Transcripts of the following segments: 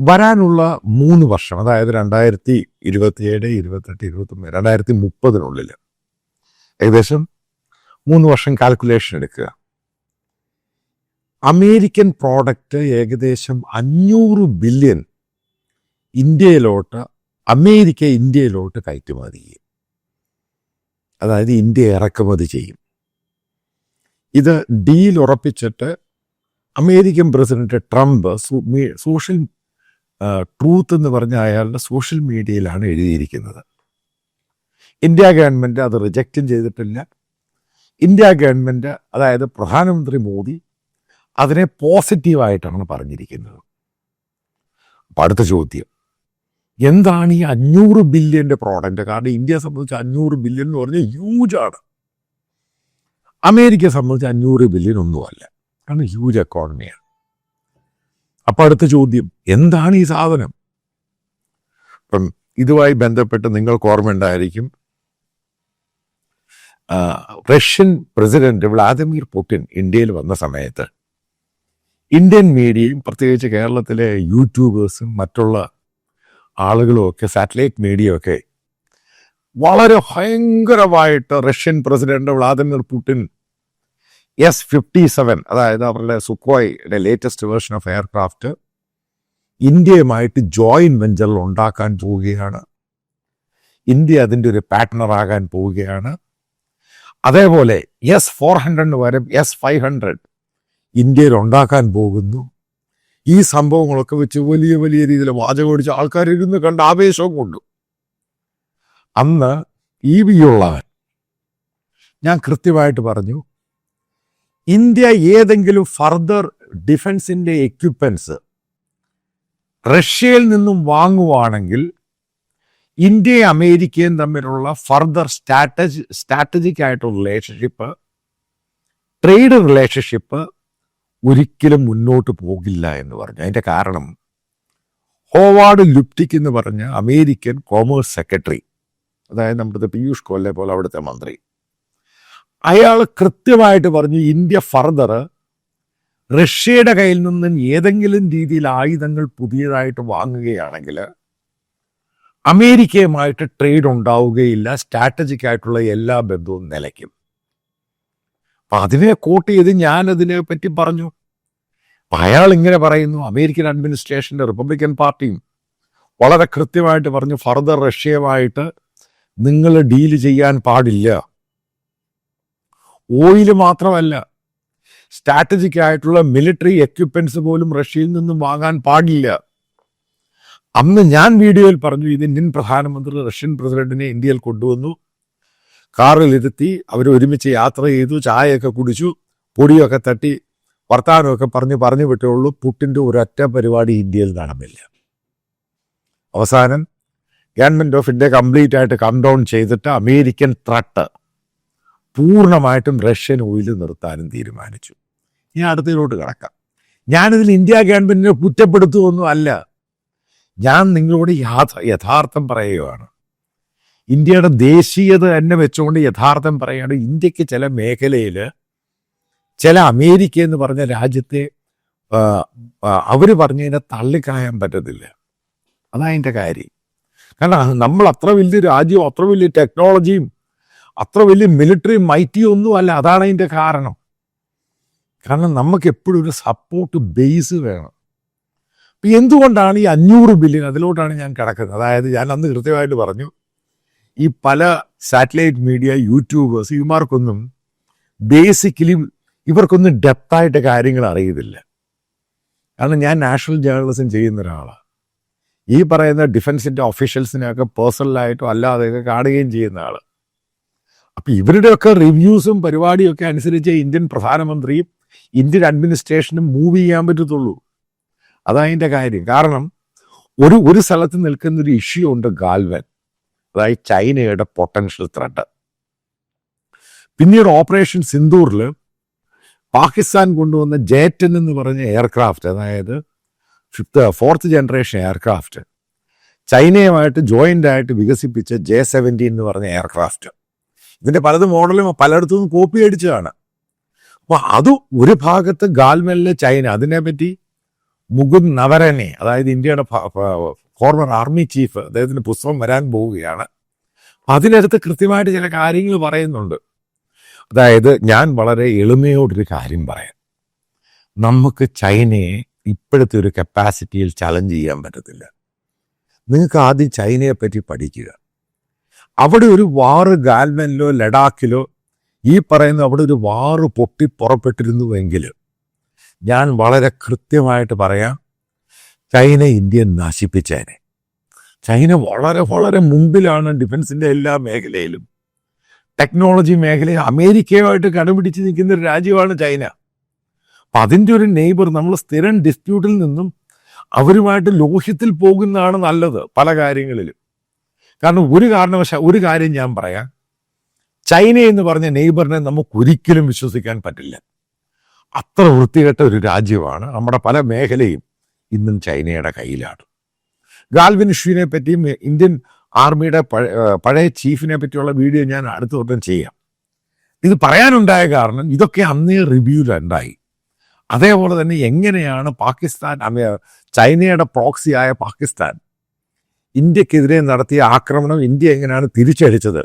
വരാനുള്ള 3 വർഷം, അതായത് 2027, 28, 29, 2030 ഏകദേശം 3 വർഷം കാൽക്കുലേഷൻ എടുക്കുക. അമേരിക്കൻ പ്രോഡക്റ്റ് ഏകദേശം 500 ബില്യൺ അമേരിക്ക ഇന്ത്യയിലോട്ട് കയറ്റുമതി ചെയ്യും. അതായത് ഇന്ത്യ ഇറക്കുമതി ചെയ്യും. ഇത് ഡീൽ ഉറപ്പിച്ചിട്ട് American president Trump social truth എന്ന് പറഞ്ഞ അയാളുടെ സോഷ്യൽ മീഡിയയിലാണ് എഴുതിയിരിക്കുന്നത്. ഇന്ത്യ ഗവൺമെൻറ് അത് റിജക്റ്റും ചെയ്തിട്ടില്ല. ഇന്ത്യ ഗവൺമെൻറ്, അതായത് പ്രധാനമന്ത്രി മോദി, അതിനെ പോസിറ്റീവായിട്ടാണ് പറഞ്ഞിരിക്കുന്നത്. അപ്പം അടുത്ത ചോദ്യം, എന്താണ് ഈ 500 ബില്യൻ്റെ പ്രോഡക്റ്റ്? കാരണം ഇന്ത്യയെ സംബന്ധിച്ച് 500 ബില്യൺ എന്ന് പറഞ്ഞാൽ ഹ്യൂജാണ്. അമേരിക്കയെ സംബന്ധിച്ച് 500 ബില്യൺ ഒന്നുമല്ല, കാരണം ഹ്യൂജ് എക്കോണമിയാണ്. അപ്പം അടുത്ത ചോദ്യം, എന്താണ് ഈ സാധനം? അപ്പം ഇതുമായി ബന്ധപ്പെട്ട് നിങ്ങൾക്ക് ഓർമ്മയുണ്ടായിരിക്കും, റഷ്യൻ പ്രസിഡന്റ് വ്ളാദിമിർ പുടിൻ ഇന്ത്യയിൽ വന്ന സമയത്ത് ഇന്ത്യൻ മീഡിയയും പ്രത്യേകിച്ച് കേരളത്തിലെ യൂട്യൂബേഴ്സും മറ്റുള്ള ആളുകളുമൊക്കെ, സാറ്റലൈറ്റ് മീഡിയയൊക്കെ വളരെ ഭയങ്കരമായിട്ട് Russian president Vladimir Putin S-57, അതായത് അവരുടെ സുഖോയുടെ ലേറ്റസ്റ്റ് വേർഷൻ ഓഫ് എയർക്രാഫ്റ്റ് ഇന്ത്യയുമായിട്ട് ജോയിന്റ് വെഞ്ചറിൽ ഉണ്ടാക്കാൻ പോവുകയാണ്. ഇന്ത്യ അതിൻ്റെ ഒരു പാർട്ട്ണറാകാൻ പോവുകയാണ്. അതേപോലെ S-400 വരെ S-500 ഇന്ത്യയിൽ ഉണ്ടാക്കാൻ പോകുന്നു. ഈ സംഭവങ്ങളൊക്കെ വെച്ച് വലിയ വലിയ രീതിയിൽ വാചകമടിച്ച ആൾക്കാരിരുന്ന് കണ്ട ആവേശവും കൊണ്ടു. അന്ന് ഉള്ളവൻ ഞാൻ കൃത്യമായിട്ട് പറഞ്ഞു, ഇന്ത്യ ഏതെങ്കിലും ഫർദർ ഡിഫൻസിൻ്റെ എക്യുപ്മെൻറ്റ്സ് റഷ്യയിൽ നിന്നും വാങ്ങുവാണെങ്കിൽ ഇന്ത്യയും അമേരിക്കയും തമ്മിലുള്ള ഫർദർ സ്ട്രാറ്റജിക് ആയിട്ടുള്ള റിലേഷൻഷിപ്പ്, ട്രേഡ് റിലേഷൻഷിപ്പ് ഒരിക്കലും മുന്നോട്ട് പോകില്ല എന്ന് പറഞ്ഞു. അതിൻ്റെ കാരണം, ഹോവാർഡ് ലുപ്റ്റിക് എന്ന് പറഞ്ഞ അമേരിക്കൻ കോമേഴ്സ് സെക്രട്ടറി, അതായത് നമ്മുടെ പീയൂഷ് ഗോയലെ പോലെ അവിടുത്തെ മന്ത്രി, അയാൾ കൃത്യമായിട്ട് പറഞ്ഞു, ഇന്ത്യ ഫർദർ റഷ്യയുടെ കയ്യിൽ നിന്നും ഏതെങ്കിലും രീതിയിൽ ആയുധങ്ങൾ പുതിയതായിട്ട് വാങ്ങുകയാണെങ്കിൽ അമേരിക്കയുമായിട്ട് ട്രേഡ് ഉണ്ടാവുകയില്ല, സ്ട്രാറ്റജിക് ആയിട്ടുള്ള എല്ലാ ബന്ധവും നിലയ്ക്കും. അപ്പം അതിനെ കോട്ട് ചെയ്ത് ഞാനതിനെ പറ്റി പറഞ്ഞു. അപ്പം അയാൾ ഇങ്ങനെ പറയുന്നു, അമേരിക്കൻ അഡ്മിനിസ്ട്രേഷൻ്റെ റിപ്പബ്ലിക്കൻ പാർട്ടിയും വളരെ കൃത്യമായിട്ട് പറഞ്ഞു, ഫർദർ റഷ്യയുമായിട്ട് നിങ്ങൾ ഡീല് ചെയ്യാൻ പാടില്ല. ഓയിൽ മാത്രമല്ല, സ്ട്രാറ്റജിക് ആയിട്ടുള്ള മിലിറ്ററി എക്യുപ്മെന്റ്സ് പോലും റഷ്യയിൽ നിന്നും വാങ്ങാൻ പാടില്ല. അന്ന് ഞാൻ വീഡിയോയിൽ പറഞ്ഞു, ഇത് ഇന്ത്യൻ പ്രധാനമന്ത്രി റഷ്യൻ പ്രസിഡന്റിനെ ഇന്ത്യയിൽ കൊണ്ടുവന്നു, കാറിലിരുത്തി, അവർ ഒരുമിച്ച് യാത്ര ചെയ്തു, ചായയൊക്കെ കുടിച്ചു, പൊടിയൊക്കെ തട്ടി, വർത്തമാനമൊക്കെ പറഞ്ഞു വിട്ടുള്ളൂ. പുട്ടിൻ്റെ ഒരൊറ്റ പരിപാടി ഇന്ത്യയിൽ നടന്നില്ല. അവസാനം ഗവൺമെൻറ് ഓഫ് ഇന്ത്യ കംപ്ലീറ്റ് ആയിട്ട് കം ഡൗൺ ചെയ്തിട്ട് അമേരിക്കൻ ത്രട്ട് പൂർണ്ണമായിട്ടും റഷ്യൻ ഓയിൽ നിർത്താനും തീരുമാനിച്ചു. ഞാൻ അടുത്തതിലോട്ട് കിടക്കാം. ഞാനിതിൽ ഇന്ത്യ ഗവൺമെൻറ്റിനെ കുറ്റപ്പെടുത്തുകയൊന്നും അല്ല, ഞാൻ നിങ്ങളോട് യഥാർത്ഥം പറയുകയാണ്. ഇന്ത്യയുടെ ദേശീയത തന്നെ വെച്ചുകൊണ്ട് യഥാർത്ഥം പറയുകയാണ്. ഇന്ത്യക്ക് ചില മേഖലയിൽ, ചില അമേരിക്ക എന്ന് പറഞ്ഞ രാജ്യത്തെ അവർ പറഞ്ഞതിനെ തള്ളിക്കളയാൻ പറ്റത്തില്ല. അതതിൻ്റെ കാര്യം. കാരണം നമ്മൾ അത്ര വലിയ രാജ്യവും അത്ര വലിയ ടെക്നോളജിയും അത്ര വലിയ മിലിറ്ററി മൈറ്റിയും ഒന്നും അല്ല. അതാണ് അതിൻ്റെ കാരണം. കാരണം നമുക്ക് എപ്പോഴും ഒരു സപ്പോർട്ട് ബേസ് വേണം. അപ്പം എന്തുകൊണ്ടാണ് ഈ 500 ബില്യൺ, അതിലോട്ടാണ് ഞാൻ കിടക്കുന്നത്. അതായത് ഞാൻ അന്ന് കൃത്യമായിട്ട് പറഞ്ഞു, ഈ പല സാറ്റലൈറ്റ് മീഡിയ യൂട്യൂബേഴ്സ് ഇവർക്കൊന്നും ബേസിക്കലി ഇവർക്കൊന്നും ഡെപ്തായിട്ട് കാര്യങ്ങൾ അറിയത്തില്ല. കാരണം ഞാൻ നാഷണൽ ജേർണലിസം ചെയ്യുന്ന ഒരാളാണ്. ഈ പറയുന്ന ഡിഫൻസിൻ്റെ ഒഫീഷ്യൽസിനെയൊക്കെ പേഴ്സണലായിട്ടോ അല്ലാതെയൊക്കെ കാണുകയും ചെയ്യുന്ന ആൾ. അപ്പം ഇവരുടെയൊക്കെ റിവ്യൂസും പരിപാടിയൊക്കെ അനുസരിച്ച് ഇന്ത്യൻ പ്രധാനമന്ത്രിയും ഇന്ത്യൻ അഡ്മിനിസ്ട്രേഷനും മൂവ് ചെയ്യാൻ പറ്റത്തുള്ളൂ. അതതിൻ്റെ കാര്യം. കാരണം ഒരു സ്ഥലത്ത് നിൽക്കുന്നൊരു ഇഷ്യൂ ഉണ്ട്, ഗാൽവൻ, അതായത് ചൈനയുടെ പൊട്ടൻഷ്യൽ ത്രെട്ട്. പിന്നീട് ഓപ്പറേഷൻ സിന്ദൂറിൽ പാകിസ്ഥാൻ കൊണ്ടുവന്ന J-10 എന്ന് പറഞ്ഞ എയർക്രാഫ്റ്റ്, അതായത് 4th ജനറേഷൻ എയർക്രാഫ്റ്റ്, ചൈനയുമായിട്ട് ജോയിൻ്റ് ആയിട്ട് വികസിപ്പിച്ച J-17 എന്ന് പറഞ്ഞ എയർക്രാഫ്റ്റ്, ഇതിൻ്റെ പലത് മോഡലും പലയിടത്തു നിന്നും കോപ്പി അടിച്ചതാണ്. അപ്പോൾ അത് ഒരു ഭാഗത്ത് ഗാൽവനിലെ ചൈന അതിനെപ്പറ്റി മുകുന്ദ് നവരനെ, അതായത് ഇന്ത്യയുടെ ഫോർമർ ആർമി ചീഫ്, അദ്ദേഹത്തിൻ്റെ പുസ്തകം വരാൻ പോവുകയാണ്. അതിനകത്ത് കൃത്യമായിട്ട് ചില കാര്യങ്ങൾ പറയുന്നുണ്ട്. അതായത് ഞാൻ വളരെ എളിമയോടൊരു കാര്യം പറയാം. നമുക്ക് ചൈനയെ ഇപ്പോഴത്തെ ഒരു കപ്പാസിറ്റിയിൽ ചലഞ്ച് ചെയ്യാൻ പറ്റത്തില്ല. നിങ്ങൾക്ക് ആദ്യം ചൈനയെ പറ്റി പഠിക്കുക. അവിടെ ഒരു വാറ് ഗാൽവനിലോ ലഡാക്കിലോ ഈ പറയുന്ന അവിടെ ഒരു വാറ് പൊട്ടി പുറപ്പെട്ടിരുന്നുവെങ്കിൽ ഞാൻ വളരെ കൃത്യമായിട്ട് പറയാം, ചൈന ഇന്ത്യയെ നശിപ്പിച്ചേനെ. ചൈന വളരെ വളരെ മുമ്പിലാണ് ഡിഫൻസിൻ്റെ എല്ലാ മേഖലയിലും. ടെക്നോളജി മേഖലയിൽ അമേരിക്കയുമായിട്ട് കടപിടിച്ച് നിൽക്കുന്ന ഒരു രാജ്യമാണ് ചൈന. അപ്പം അതിൻ്റെ ഒരു നെയ്ബർ, നമ്മൾ സ്ഥിരം ഡിസ്പ്യൂട്ടിൽ നിന്നും അവരുമായിട്ട് ലോഹ്യത്തിൽ പോകുന്നതാണ് നല്ലത് പല കാര്യങ്ങളിലും. കാരണം ഒരു കാര്യം ഞാൻ പറയാം, ചൈന എന്ന് പറഞ്ഞ നെയ്ബറിനെ നമുക്കൊരിക്കലും വിശ്വസിക്കാൻ പറ്റില്ല. അത്ര വൃത്തികെട്ട ഒരു രാജ്യമാണ്. നമ്മുടെ പല മേഖലയും ഇന്നും ചൈനയുടെ കയ്യിലാണ്. ഗാൽവിൻ ഇഷ്യൂവിനെ പറ്റിയും ഇന്ത്യൻ ആർമിയുടെ പഴയ ചീഫിനെ പറ്റിയുള്ള വീഡിയോ ഞാൻ അടുത്ത വട്ടം ചെയ്യാം. ഇത് പറയാനുണ്ടായ കാരണം ഇതൊക്കെ അന്നേ റിവ്യൂലുണ്ടായി. അതേപോലെ തന്നെ എങ്ങനെയാണ് പാകിസ്ഥാൻ, ചൈനയുടെ പ്രോക്സിയായ പാകിസ്ഥാൻ ഇന്ത്യക്കെതിരെ നടത്തിയ ആക്രമണം ഇന്ത്യ എങ്ങനെയാണ് തിരിച്ചടിച്ചത്.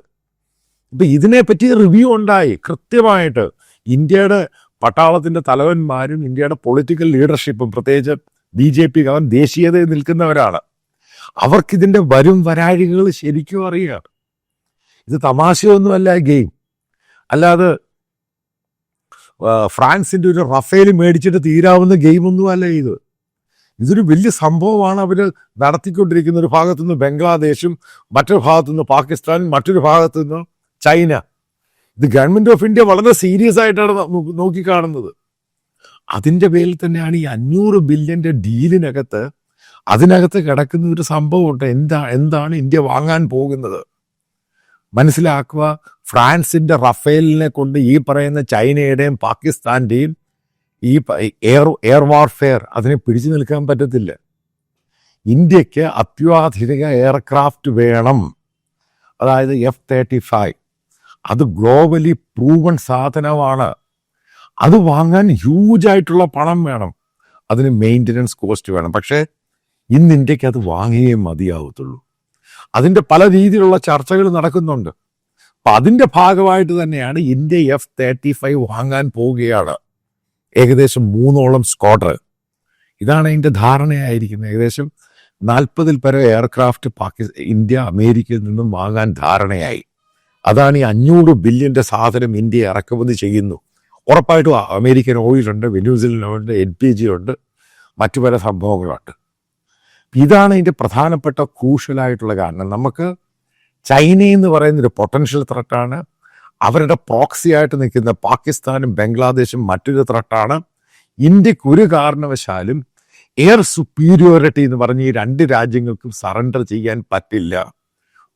ഇപ്പം ഇതിനെപ്പറ്റി റിവ്യൂ ഉണ്ടായി കൃത്യമായിട്ട്. ഇന്ത്യയുടെ പട്ടാളത്തിൻ്റെ തലവന്മാരും ഇന്ത്യയുടെ പൊളിറ്റിക്കൽ ലീഡർഷിപ്പും, പ്രത്യേകിച്ച് BJP ദേശീയതയിൽ നിൽക്കുന്നവരാണ്. അവർക്കിതിൻ്റെ വരും വരാഴികൾ ശരിക്കും അറിയാം. ഇത് തമാശയൊന്നുമല്ല ഗെയിം. അല്ലാതെ ഫ്രാൻസിൻ്റെ ഒരു റഫേൽ മേടിച്ചിട്ട് തീരാവുന്ന ഗെയിമൊന്നുമല്ല ഇത്. ഇതൊരു വലിയ സംഭവമാണ് അവർ നടത്തിക്കൊണ്ടിരിക്കുന്ന. ഒരു ഭാഗത്തുനിന്ന് ബംഗ്ലാദേശും, മറ്റൊരു ഭാഗത്തുനിന്ന് പാകിസ്ഥാനും, മറ്റൊരു ഭാഗത്തുനിന്ന് ചൈന. ഇത് ഗവൺമെൻറ് ഓഫ് ഇന്ത്യ വളരെ സീരിയസ് ആയിട്ടാണ് നോക്കിക്കാണുന്നത്. അതിൻ്റെ പേരിൽ തന്നെയാണ് ഈ 500 ബില്യൻ്റെ ഡീലിനകത്ത് അതിനകത്ത് കിടക്കുന്ന ഒരു സംഭവമുണ്ട്. എന്താണ് ഇന്ത്യ വാങ്ങാൻ പോകുന്നത് മനസ്സിലാക്കുക. ഫ്രാൻസിൻ്റെ റഫേലിനെ കൊണ്ട് ഈ പറയുന്ന ചൈനയുടെയും പാകിസ്ഥാൻ്റെയും ഈ എയർ വാർഫെയർ അതിനെ പിടിച്ചു നിൽക്കാൻ പറ്റത്തില്ല. ഇന്ത്യക്ക് അത്യാധുനിക എയർക്രാഫ്റ്റ് വേണം, അതായത് F-35. അത് ഗ്ലോബലി പ്രൂവൺ സാധനമാണ്. അത് വാങ്ങാൻ ഹ്യൂജായിട്ടുള്ള പണം വേണം, അതിന് മെയിൻ്റനൻസ് കോസ്റ്റ് വേണം. പക്ഷേ ഇന്ന് ഇന്ത്യക്ക് അത് വാങ്ങിയേ മതിയാവത്തുള്ളൂ. അതിൻ്റെ പല രീതിയിലുള്ള ചർച്ചകൾ നടക്കുന്നുണ്ട്. അപ്പം അതിൻ്റെ ഭാഗമായിട്ട് തന്നെയാണ് ഇന്ത്യ F-35 വാങ്ങാൻ പോവുകയാണ്. ഏകദേശം 3 സ്ക്വാഡ്രൺ. ഇതാണ് അതിൻ്റെ ധാരണയായിരിക്കുന്നത്. ഏകദേശം 40 പരം എയർക്രാഫ്റ്റ് ഇന്ത്യ അമേരിക്കയിൽ നിന്നും വാങ്ങാൻ ധാരണയായി. അതാണ് ഈ 500 ബില്യൻ്റെ സാധനം ഇന്ത്യ ഇറക്കുമതി ചെയ്യുന്നു. ഉറപ്പായിട്ടും അമേരിക്കൻ ഓയിലുണ്ട്, വെനസ്വേലയുണ്ട്, LPG ഉണ്ട്, മറ്റു പല സംഭവങ്ങളുണ്ട്. ഇതാണ് ഇതിൻ്റെ പ്രധാനപ്പെട്ട ക്രൂഷ്യലായിട്ടുള്ള കാരണം. നമുക്ക് ചൈന എന്ന് പറയുന്നൊരു പൊട്ടൻഷ്യൽ ത്രെട്ടാണ്. അവരുടെ പ്രോക്സി ആയിട്ട് നിൽക്കുന്ന പാകിസ്ഥാനും ബംഗ്ലാദേശും മറ്റൊരു ത്രെട്ടാണ്. ഇന്ത്യക്ക് ഒരു കാരണവശാലും എയർ സുപ്പീരിയോറിറ്റി എന്ന് പറഞ്ഞ് ഈ 2 രാജ്യങ്ങൾക്കും സറണ്ടർ ചെയ്യാൻ പറ്റില്ല.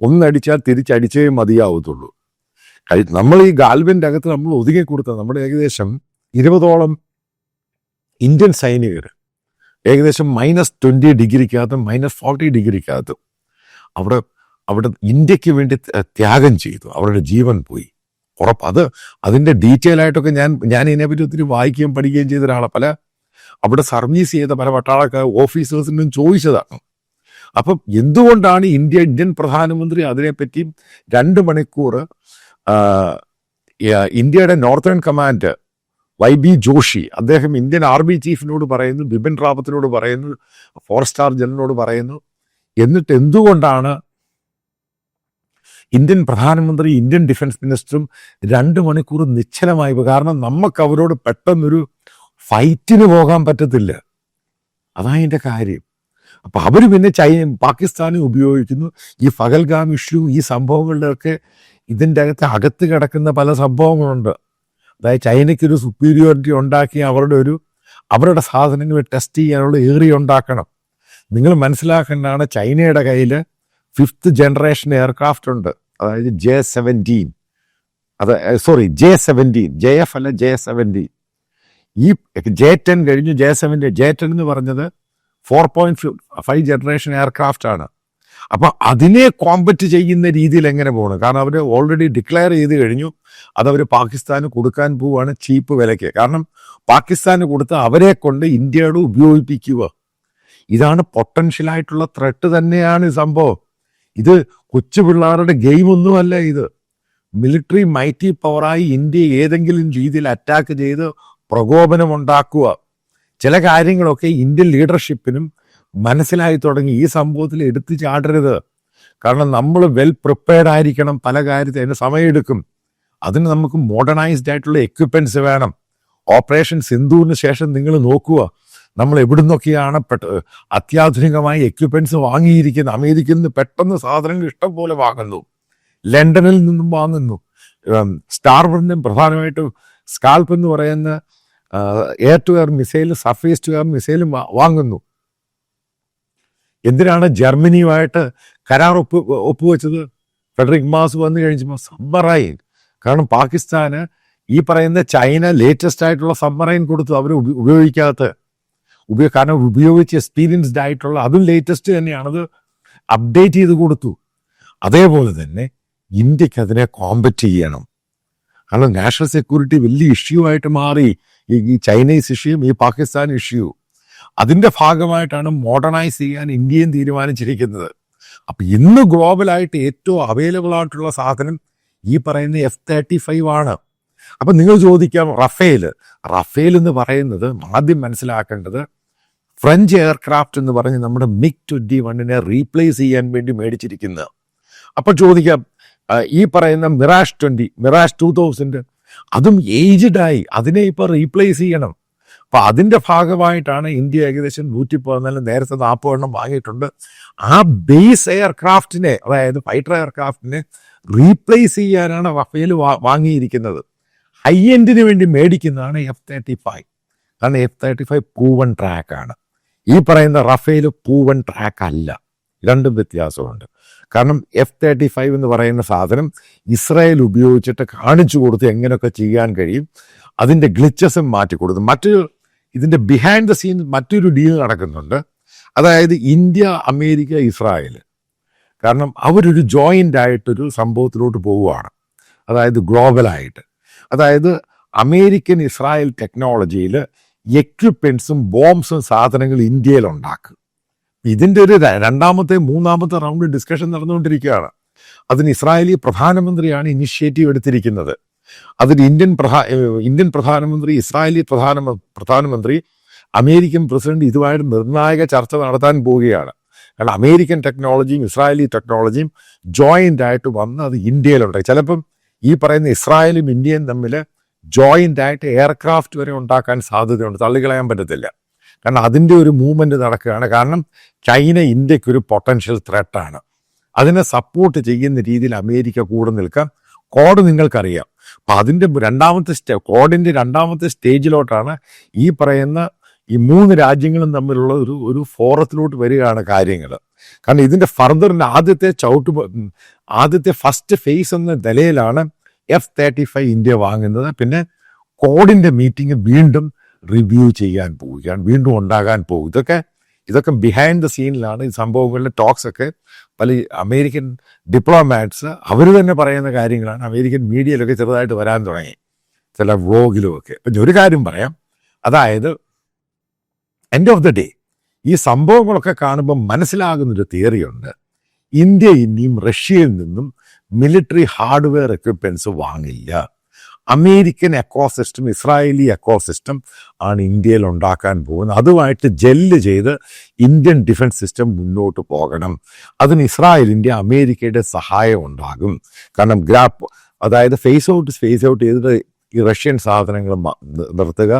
ഒന്നടിച്ചാൽ തിരിച്ചടിച്ചേ മതിയാവത്തുള്ളൂ. നമ്മൾ ഈ ഗാൽവൻ്റെ അകത്ത് നമ്മൾ ഒതുങ്ങിക്കൊടുത്ത നമ്മുടെ ഏകദേശം 20ഓളം ഇന്ത്യൻ സൈനികർ ഏകദേശം -20 ഡിഗ്രിക്കകത്തും -40 ഡിഗ്രിക്കകത്തും അവിടെ ഇന്ത്യക്ക് വേണ്ടി ത്യാഗം ചെയ്തു. അവരുടെ ജീവൻ പോയി. അതിൻ്റെ ഡീറ്റെയിൽ ആയിട്ടൊക്കെ ഞാൻ ഇതിനെപ്പറ്റി ഒത്തിരി വായിക്കുകയും പഠിക്കുകയും ചെയ്ത ഒരാളെ അവിടെ സർവീസ് ചെയ്ത പല പട്ടാളക്കാർ ഓഫീസേഴ്സിനും ചോദിച്ചതാണ്. അപ്പം എന്തുകൊണ്ടാണ് ഇന്ത്യൻ പ്രധാനമന്ത്രി അതിനെപ്പറ്റി 2 മണിക്കൂർ ഇന്ത്യയുടെ നോർത്തേൺ കമാൻഡ് YB ജോഷി അദ്ദേഹം ഇന്ത്യൻ ആർമി ചീഫിനോട് പറയുന്നു, ബിപിൻ റാവത്തിനോട് പറയുന്നു, 4 സ്റ്റാർ ജനറലിനോട് പറയുന്നു. എന്നിട്ട് എന്തുകൊണ്ടാണ് ഇന്ത്യൻ പ്രധാനമന്ത്രി ഇന്ത്യൻ ഡിഫൻസ് മിനിസ്റ്ററും 2 മണിക്കൂർ നിശ്ചലമായി? കാരണം നമുക്ക് അവരോട് പെട്ടെന്നൊരു ഫൈറ്റിന് പോകാൻ പറ്റത്തില്ല. അതാണ് അതിൻ്റെ കാര്യം. അപ്പം അവർ പിന്നെ പാകിസ്ഥാനെ ഉപയോഗിക്കുന്നു. ഈ പഹൽഗാം ഇഷ്യൂ, ഈ സംഭവങ്ങളുടെയൊക്കെ ഇതിൻ്റെ അകത്ത് കിടക്കുന്ന പല സംഭവങ്ങളുണ്ട്. അതായത് ചൈനയ്ക്കൊരു സുപ്പീരിയോറിറ്റി ഉണ്ടാക്കി അവരുടെ സാധനങ്ങൾ ടെസ്റ്റ് ചെയ്യാനുള്ള ഏറിയ ഉണ്ടാക്കണം. നിങ്ങൾ മനസ്സിലാക്കേണ്ടതാണ്, ചൈനയുടെ കയ്യിൽ 5th ജനറേഷൻ എയർക്രാഫ്റ്റ് ഉണ്ട്. അതായത് J-17. J-17, JF അല്ല, J-17. ഈ J-10 കഴിഞ്ഞു J-10 എന്ന് പറഞ്ഞത് 4.5 ജനറേഷൻ എയർക്രാഫ്റ്റ് ആണ്. അപ്പം അതിനെ കോമ്പറ്റ് ചെയ്യുന്ന രീതിയിൽ എങ്ങനെ പോകണം? കാരണം അവർ ഓൾറെഡി ഡിക്ലെയർ ചെയ്ത് കഴിഞ്ഞു അതവർ പാകിസ്ഥാന് കൊടുക്കാൻ പോവുകയാണ് ചീപ്പ് വിലയ്ക്ക്. കാരണം പാകിസ്ഥാന് കൊടുത്ത് അവരെ കൊണ്ട് ഇന്ത്യയോട് ഉപയോഗിപ്പിക്കുക. ഇതാണ് പൊട്ടൻഷ്യലായിട്ടുള്ള ത്രെട്ട് തന്നെയാണ് ഈ സംഭവം. ഇത് കൊച്ചു പിള്ളേരുടെ ഗെയിമൊന്നുമല്ല ഇത്. മിലിറ്ററി മൈറ്റി പവറായി ഇന്ത്യ ഏതെങ്കിലും രീതിയിൽ അറ്റാക്ക് ചെയ്ത് പ്രകോപനമുണ്ടാക്കുക. ചില കാര്യങ്ങളൊക്കെ ഇന്ത്യൻ ലീഡർഷിപ്പിനും മനസ്സിലായി തുടങ്ങി. ഈ സംഭവത്തിൽ എടുത്തു ചാടരുത്. കാരണം നമ്മൾ വെൽ പ്രിപ്പയർഡ് ആയിരിക്കണം. പല കാര്യത്തിൽ അതിന് സമയമെടുക്കും. അതിന് നമുക്ക് മോഡേണൈസ്ഡ് ആയിട്ടുള്ള എക്യുപ്മെന്റ്സ് വേണം. ഓപ്പറേഷൻ സിന്ധുവിന് ശേഷം നിങ്ങൾ നോക്കുക, നമ്മൾ എവിടുന്നൊക്കെയാണ് അത്യാധുനികമായ എക്യുപ്മെന്റ്സ് വാങ്ങിയിരിക്കുന്നത്. അമേരിക്കയിൽ നിന്ന് പെട്ടെന്ന് സാധനങ്ങൾ ഇഷ്ടം പോലെ വാങ്ങുന്നു, ലണ്ടനിൽ നിന്നും വാങ്ങുന്നു. സ്റ്റാർബറിൻ്റെ പ്രധാനമായിട്ടും സ്കാൽപ്പ് എന്ന് പറയുന്ന എയർ ടു എയർ മിസൈലും സർഫേസ് ടു എയർ മിസൈലും വാങ്ങുന്നു. എന്തിനാണ് ജർമ്മനിയുമായിട്ട് കരാർ ഒപ്പുവെച്ചത്? ഫെഡറിക് മാസ് വന്നു കഴിഞ്ഞപ്പോൾ സബ്മറൈൻ. കാരണം പാകിസ്ഥാന് ഈ പറയുന്ന ചൈന ലേറ്റസ്റ്റ് ആയിട്ടുള്ള സബ്മറൈൻ കൊടുത്തു, അവർ ഉപയോഗിക്കാത്ത കാരണം ഉപയോഗിച്ച് എക്സ്പീരിയൻസ്ഡ് ആയിട്ടുള്ള അതും ലേറ്റസ്റ്റ് തന്നെയാണത് അപ്ഡേറ്റ് ചെയ്ത് കൊടുത്തു. അതേപോലെ തന്നെ ഇന്ത്യക്ക് അതിനെ കോമ്പറ്റ് ചെയ്യണം. കാരണം നാഷണൽ സെക്യൂരിറ്റി വലിയ ഇഷ്യൂ ആയിട്ട് മാറി ഈ ചൈനീസ് ഇഷ്യൂയും ഈ പാകിസ്ഥാൻ ഇഷ്യൂ. അതിൻ്റെ ഭാഗമായിട്ടാണ് മോഡേണൈസ് ചെയ്യാൻ ഇന്ത്യയും തീരുമാനിച്ചിരിക്കുന്നത്. അപ്പം ഇന്ന് ഗ്ലോബലായിട്ട് ഏറ്റവും അവൈലബിൾ ആയിട്ടുള്ള സാധനം ഈ പറയുന്ന F-35 ആണ്. അപ്പം നിങ്ങൾ ചോദിക്കാം റഫേൽ എന്ന് പറയുന്നത് ആദ്യം മനസ്സിലാക്കേണ്ടത് ഫ്രഞ്ച് എയർക്രാഫ്റ്റ് എന്ന് പറഞ്ഞ് നമ്മുടെ MiG-21 റീപ്ലേസ് ചെയ്യാൻ വേണ്ടി മേടിച്ചിരിക്കുന്നത്. അപ്പോൾ ചോദിക്കാം, ഈ പറയുന്ന മിറാഷ് 2000 അതും ഏജ്ഡായി, അതിനെ ഇപ്പോൾ റീപ്ലേസ് ചെയ്യണം. അപ്പം അതിൻ്റെ ഭാഗമായിട്ടാണ് ഇന്ത്യ ഏകദേശം 114, നേരത്തെ 40 വാങ്ങിയിട്ടുണ്ട്. ആ ബേസ് എയർക്രാഫ്റ്റിനെ, അതായത് ഫൈറ്റർ എയർക്രാഫ്റ്റിനെ റീപ്ലേസ് ചെയ്യാനാണ് റഫേൽ വാങ്ങിയിരിക്കുന്നത്. ഹൈ എൻഡിന് വേണ്ടി മേടിക്കുന്നതാണ് F-35. കാരണം F-35 പൂവൺ ട്രാക്കാണ്. ഈ പറയുന്ന റഫേൽ പൂവൺ ട്രാക്ക് അല്ല. രണ്ടും വ്യത്യാസമുണ്ട്. കാരണം F-35 എന്ന് പറയുന്ന സാധനം ഇസ്രായേൽ ഉപയോഗിച്ചിട്ട് കാണിച്ചു കൊടുത്ത് എങ്ങനെയൊക്കെ ചെയ്യാൻ കഴിയും, അതിൻ്റെ ഗ്ലിച്ചസും മാറ്റി കൊടുത്തു. ഇതിൻ്റെ ബിഹൈൻഡ് ദ സീൻ മറ്റൊരു ഡീൽ നടക്കുന്നുണ്ട്. അതായത് ഇന്ത്യ, അമേരിക്ക, ഇസ്രായേൽ. കാരണം അവരൊരു ജോയിൻ്റ് ആയിട്ടൊരു സംഭവത്തിലോട്ട് പോവുകയാണ്. അതായത് ഗ്ലോബലായിട്ട്. അതായത് അമേരിക്കൻ ഇസ്രായേൽ ടെക്നോളജിയിൽ എക്യുപ്മെൻസും ബോംബ്സും സാധനങ്ങൾ ഇന്ത്യയിൽ ഉണ്ടാക്കും. ഇതിൻ്റെ ഒരു മൂന്നാമത്തെ റൗണ്ട് ഡിസ്കഷൻ നടന്നുകൊണ്ടിരിക്കുകയാണ്. അതിന് ഇസ്രായേലി പ്രധാനമന്ത്രിയാണ് ഇനിഷ്യേറ്റീവ് എടുത്തിരിക്കുന്നത്. അതിന് ഇന്ത്യൻ പ്രധാനമന്ത്രി, ഇസ്രായേലി പ്രധാനമന്ത്രി, അമേരിക്കൻ പ്രസിഡന്റ് ഇതുമായിട്ട് നിർണായക ചർച്ച നടത്താൻ പോവുകയാണ്. കാരണം അമേരിക്കൻ ടെക്നോളജിയും ഇസ്രായേലി ടെക്നോളജിയും ജോയിൻ്റ് ആയിട്ട് വന്ന് അത് ഇന്ത്യയിലുണ്ടായി. ചിലപ്പം ഈ പറയുന്ന ഇസ്രായേലും ഇന്ത്യയും തമ്മിൽ ജോയിൻ്റ് ആയിട്ട് എയർക്രാഫ്റ്റ് വരെ ഉണ്ടാക്കാൻ സാധ്യതയുണ്ട്. തള്ളിക്കളയാൻ പറ്റത്തില്ല. കാരണം അതിൻ്റെ ഒരു മൂവ്മെൻറ്റ് നടക്കുകയാണ്. കാരണം ചൈന ഇന്ത്യക്കൊരു പൊട്ടൻഷ്യൽ ത്രെട്ടാണ്. അതിനെ സപ്പോർട്ട് ചെയ്യുന്ന രീതിയിൽ അമേരിക്ക കൂടെ നിൽക്കാം. കോഡ് നിങ്ങൾക്കറിയാം. അപ്പം അതിൻ്റെ കോഡിൻ്റെ രണ്ടാമത്തെ സ്റ്റേജിലോട്ടാണ് ഈ പറയുന്ന ഈ 3 രാജ്യങ്ങളും തമ്മിലുള്ള ഒരു ഫോറത്തിലോട്ട് വരികയാണ് കാര്യങ്ങൾ. കാരണം ഇതിൻ്റെ ഫർദറിൻ്റെ ആദ്യത്തെ ഫസ്റ്റ് ഫേസ് എന്ന നിലയിലാണ് F-35 ഇന്ത്യ വാങ്ങുന്നത്. പിന്നെ കോഡിൻ്റെ മീറ്റിംഗ് വീണ്ടും റിവ്യൂ ചെയ്യാൻ പോവുകയാണ്, വീണ്ടും ഉണ്ടാകാൻ പോകും. ഇതൊക്കെ ബിഹൈൻഡ് ദ സീനിലാണ് ഈ സംഭവങ്ങളുടെ ടോക്സ് ഒക്കെ. പല അമേരിക്കൻ ഡിപ്ലോമാറ്റ്സ് അവർ തന്നെ പറയുന്ന കാര്യങ്ങളാണ് അമേരിക്കൻ മീഡിയയിലൊക്കെ ചെറുതായിട്ട് വരാൻ തുടങ്ങി, ചില വ്ലോഗിലും ഒക്കെ. അപ്പം ഒരു കാര്യം പറയാം, അതായത് എൻഡ് ഓഫ് ദ ഡേ ഈ സംഭവങ്ങളൊക്കെ കാണുമ്പോൾ മനസ്സിലാകുന്നൊരു തിയറിയുണ്ട്. ഇന്ത്യ ഇനിയും റഷ്യയിൽ നിന്നും മിലിറ്ററി ഹാർഡ്വെയർ എക്യുപ്മെൻറ്റ്സ് വാങ്ങില്ല. അമേരിക്കൻ എക്കോസിസ്റ്റം, ഇസ്രായേലി എക്കോസിസ്റ്റം ആണ് ഇന്ത്യയിൽ ഉണ്ടാക്കാൻ പോകുന്നത്. അതുമായിട്ട് ജെല്ല് ചെയ്ത് ഇന്ത്യൻ ഡിഫൻസ് സിസ്റ്റം മുന്നോട്ട് പോകണം. അതിന് ഇസ്രായേലിൻ്റെ, അമേരിക്കയുടെ സഹായം ഉണ്ടാകും. കാരണം അതായത് ഫേസ് ഔട്ട് ചെയ്തിട്ട് ഈ റഷ്യൻ സാധനങ്ങൾ നിർത്തുക,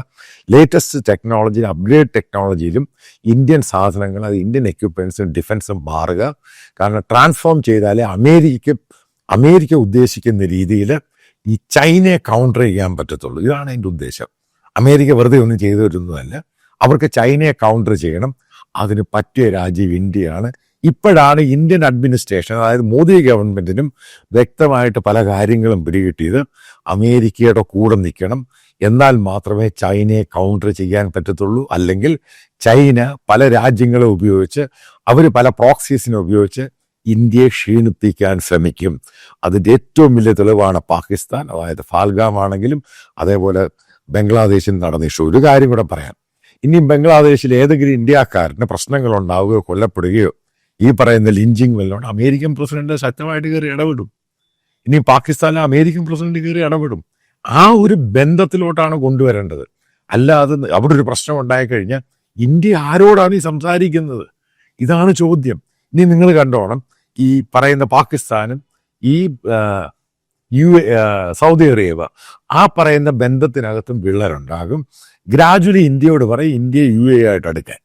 ലേറ്റസ്റ്റ് ടെക്നോളജി, അപ്ഗ്രേഡ് ടെക്നോളജിയിലും ഇന്ത്യൻ സാധനങ്ങൾ, അത് ഇന്ത്യൻ എക്യുപ്മെൻറ്റ്സും ഡിഫൻസും മാറുക. കാരണം ട്രാൻസ്ഫോം ചെയ്താലേ അമേരിക്ക ഉദ്ദേശിക്കുന്ന രീതിയിൽ ഈ ചൈനയെ കൗണ്ടർ ചെയ്യാൻ പറ്റത്തുള്ളൂ. ഇതാണ് അതിൻ്റെ ഉദ്ദേശം. അമേരിക്ക വെറുതെ ഒന്നും ചെയ്തു വരുന്നതല്ല, അവർക്ക് ചൈനയെ കൗണ്ടർ ചെയ്യണം. അതിന് പറ്റിയ രാജ്യം ഇന്ത്യയാണ്. ഇപ്പോഴാണ് ഇന്ത്യൻ അഡ്മിനിസ്ട്രേഷൻ, അതായത് മോദി ഗവൺമെൻറ്റിനും വ്യക്തമായിട്ട് പല കാര്യങ്ങളും പിടികിട്ടിയത്. അമേരിക്കയുടെ കൂടെ നിൽക്കണം, എന്നാൽ മാത്രമേ ചൈനയെ കൗണ്ടർ ചെയ്യാൻ പറ്റത്തുള്ളൂ. അല്ലെങ്കിൽ ചൈന പല രാജ്യങ്ങളെ ഉപയോഗിച്ച്, അവർ പല പ്രോക്സീസിനെ ഉപയോഗിച്ച് ഇന്ത്യയെ ക്ഷീണിപ്പിക്കാൻ ശ്രമിക്കും. അതിൻ്റെ ഏറ്റവും വലിയ തെളിവാണ് പാകിസ്ഥാൻ. അതായത് ഫാൽഗാം ആണെങ്കിലും അതേപോലെ ബംഗ്ലാദേശിൽ നടന്ന ഇഷ്യൂ. ഒരു കാര്യം കൂടെ പറയാം, ഇനി ബംഗ്ലാദേശിൽ ഏതെങ്കിലും ഇന്ത്യക്കാരന് പ്രശ്നങ്ങൾ ഉണ്ടാവുകയോ കൊല്ലപ്പെടുകയോ ഈ പറയുന്ന ലിഞ്ചിങ് വല്ലോണ്ട് അമേരിക്കൻ പ്രസിഡന്റ് ശക്തമായിട്ട് കയറി ഇടപെടും. ഇനി പാകിസ്ഥാനിലെ അമേരിക്കൻ പ്രസിഡന്റ് കയറി ഇടപെടും. ആ ഒരു ബന്ധത്തിലോട്ടാണ് കൊണ്ടുവരേണ്ടത്. അല്ലാതെ അവിടെ ഒരു പ്രശ്നം ഉണ്ടായിക്കഴിഞ്ഞാൽ ഇന്ത്യ ആരോടാണ് ഈ സംസാരിക്കുന്നത്? ഇതാണ് ചോദ്യം. ഇനി നിങ്ങൾ കണ്ടോണം, ഈ പറയുന്ന പാകിസ്ഥാനും ഈ സൗദി അറേബ്യ ആ പറയുന്ന ബന്ധത്തിനകത്തും വിള്ളലുണ്ടാകും. ഗ്രാജുവലി ഇന്ത്യയോട് പറയും ഇന്ത്യ UAE ആയിട്ട് അടുക്കാൻ.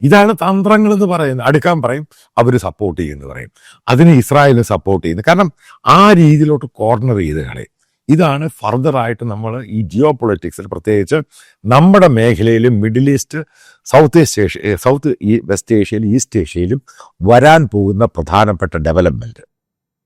ഇതാണ് തന്ത്രങ്ങൾ എന്ന് പറയുന്നത്. അടുക്കാൻ പറയും, അവർ സപ്പോർട്ട് ചെയ്യുമെന്ന് പറയും. അതിന് ഇസ്രായേലിന് സപ്പോർട്ട് ചെയ്യുന്നു. കാരണം ആ രീതിയിലോട്ട് കോർണർ ചെയ്ത് കളയും. ഇതാണ് ഫർദറായിട്ട് നമ്മൾ ഈ ജിയോ പൊളിറ്റിക്സിൽ, പ്രത്യേകിച്ച് നമ്മുടെ മേഖലയിലും മിഡിൽ ഈസ്റ്റ്, സൗത്ത് വെസ്റ്റ് ഏഷ്യയിലും ഈസ്റ്റ് ഏഷ്യയിലും വരാൻ പോകുന്ന പ്രധാനപ്പെട്ട ഡെവലപ്മെൻറ്റ്.